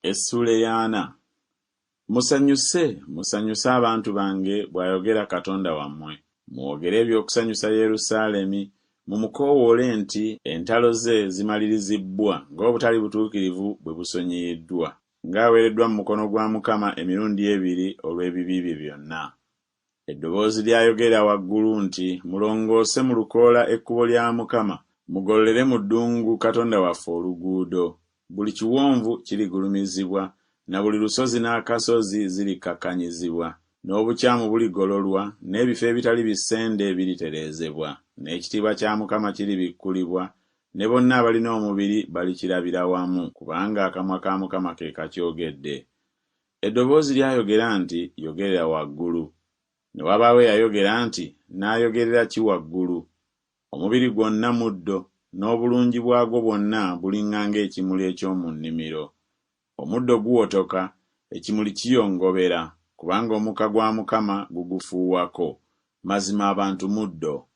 Essuula 4. Musanyuse abantu bange bw'ayogera Katonda wammwe. Mwogere ebyokusanyusa Yerusaalemi, mumukoowole nti entalo ze zimalirizibbwa ng'obutali butuukirivu bwe busonyiyiddwa, ng'aweereddwa mu mukono gwa Mukama emirundi 2 olw'ebibi bye byonna. Eddoboozi lyayogera waggulu nti, mulongoose mu lukoola ekkubo lya Mukama, mugololere mu ddungu Katonda waffe oluguudo. Buli kiwonvu kirigulumizibwa, na buli lusozi n'akasozi zirikakkanyizibwa, n'obukyamu buligololwa, n'ebifo ebitali bisende biritereezebwa, n'ekitiibwa kya Mukama kiribikkulibwa, ne bonna abalina omubiri balikirabira wamu, kubanga akamwa ka Mukama ke kakyogedde. Eddoboozi lyayogera nti, yogerera waggulu. Ne wabaawo eyayogera nti, n'ayogerera ki waggulu? Omubiri gwonna muddo, n'obulungi bwagwo bwonna buliŋŋa ng'ekimuli eky'omu nnimiro. Omuddo guwotoka, ekimuli kiyongobera, kubanga omukka gwa Mukama gugufuuwako. Mazima abantu muddo.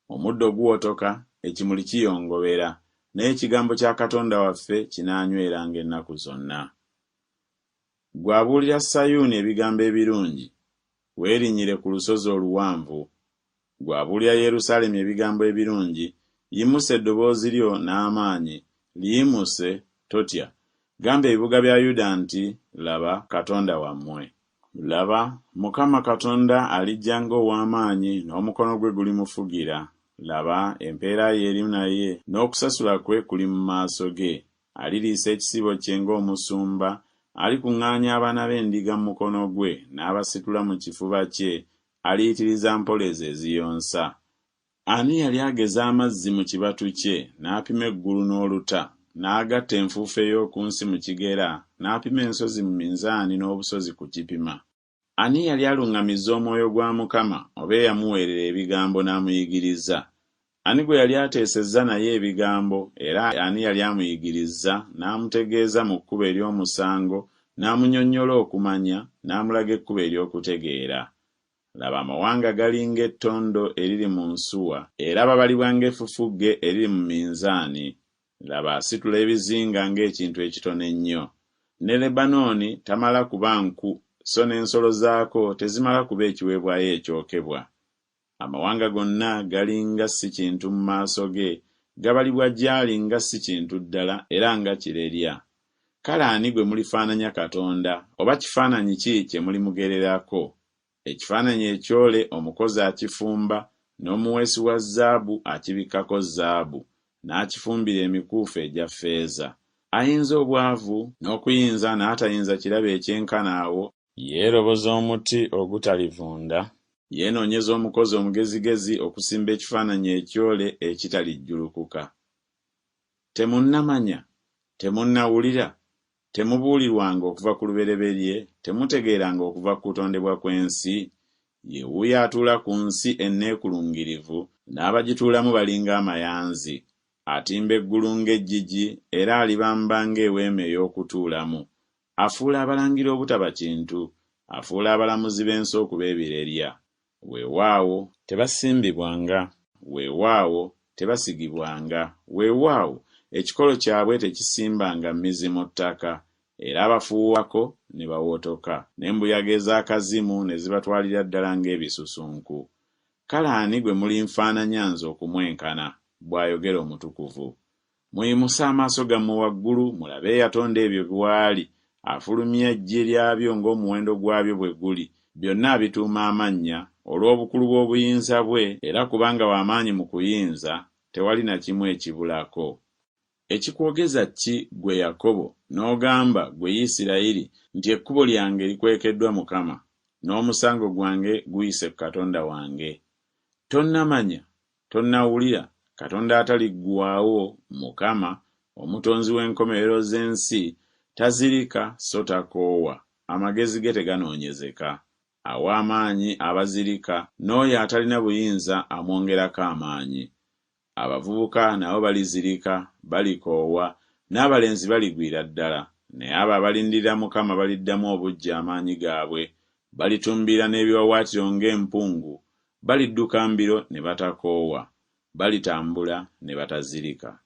Omuddo guwotoka, ekimuli kiyongobera, naye ekigambo kya Katonda waffe kinaanyweranga ennaku zonna. Ggwe abuulira Sayuuni ebigambo ebirungi, weerinnyire ku lusozi oluwanvu. Ggwe abuulira Yerusaalemi ebigambo ebirungi, yimusa eddoboozi lyo n'amaanyi, liyimuse, totya. Gamba ebibuga bya Yuda nti, laba Katonda wammwe. Laba, Mukama Katonda alijja ng'ow'amaanyi, n'omukono gwe gulimufugira. Laba, empeera ye eri naye, n'okusasula kwe kuli mu maaso ge. Aliriisa ekisibo kye ng'omusumba, alikuŋŋaanya abaana b'endiga mu mukono gwe, n'abasitula mu kifuba kye, aliyitiriza mpolezi eziyonsa. Ani yali ageza amazzi mu kibatu kye, n'apima eggulu n'oluta, n'agatta enfuufu ey'oku nsi mu kigera, n'apima ensozi mu minzaani n'obusozi ku kipima? Ani yali aluŋŋamizza omwoyo gwa Mukama, oba eyamuweerera ebigambo n'amuyigiriza? Ani gwe yali ateesezza naye ebigambo, era ani yali amuyigirizza, n'amutegeeza mu kkubo ery'omusango, n'amunnyonnyola okumanya, n'amulaga ekkubo ery'okutegeera? Laba, amawanga gali ng'ettondo eriri mu nsuwa, era babalibwa ng'effufugge eriri mu minzaani. Laba, asitula ebizinga ng'ekintu ekitono ennyo. Ne Lebanooni tamala kuba nku, so n'ensolo zaako tezimala kuba ekiweebwayo ekyokebwa. Amawanga gonna gali nga si kintu mu maaso ge, gabalibwa gy'ali nga si kintu ddala, era nga kirerya. Kale ani gwe mulifaananya Katonda, oba kifaananyi ki kye mulimugererako? Ekifaananyi ekyole omukozi akifumba, n'omuweesi wa zaabu akibikkako zaabu, n'akifumbira emikuufu egya ffeeza. Ayinza obwavu n'okuyinza n'atayinza kirabo ekyenkana awo, yeeroboza omuti ogutalivunda, yeenoonyeza omukozi omugezigezi okusimba ekifaananyi ekyole ekitalijjulukuka. Temunnamanya, temunnawulira, temubuulirwanga okuva ku lubereberye, temutegeeranga okuva ku kutondebwa kw'ensi? Ye wuuyo atuula ku nsi enneekulungirivu, n'abagituulamu balinga amayanzi. Atimba eggulu ng'eggigi, era alibamba ng'eweema ey'okutuulamu. Afuula abalangira obutaba kintu, afuula abalamuzi b'ensi okuba ebirerya. Weewaawo tebasimbibwanga, weewaawo tebasigibwanga, weewaawo ekikolo kyabwe tekisimbanga mmizi mu ttaka, era abafuuwako ne bawotoka, n'embuyaga ez'akazimu ne zibatwalira ddala ng'ebisusunku. Kale ani gwe mulinfaananya nze okumwenkana? Bw'ayogera Omutukuvu. Muyimuse amaaso gammwe waggulu, mulabe eyatonda ebyo bw'ali, afulumya eggye lyabyo ng'omuwendo gwabyo bwe guli. Byonna abituuma amannya, olw'obukulu bw'obuyinza bwe, era kubanga w'amaanyi mu kuyinza, tewali na kimu ekibulako. Ekikwogeza ki ggwe Yakobo, n'ogamba ggwe Isirayiri, nti ekkubo lyange likwekeddwa Mukama, n'omusango gwange guyise ku Katonda wange? Tonnamanya, tonnawulira, Katonda ataliggwaawo, Mukama, omutonzi w'enkomerero z'ensi, tazirika so takoowa, amagezi ge teganoonyezeka. Awa amaanyi abazirika, n'oyo atalina buyinza amwongerako amaanyi. Abavubuka nabo balizirika, balikoowa, n'abalenzi baligwira ddala, naye abo abalindirira Mukama baliddamu obujja amaanyi gaabwe, balitumbira n'ebiwawaatiro ng'empungu, balidduka mbiro ne batakoowa, balitambula ne batazirika.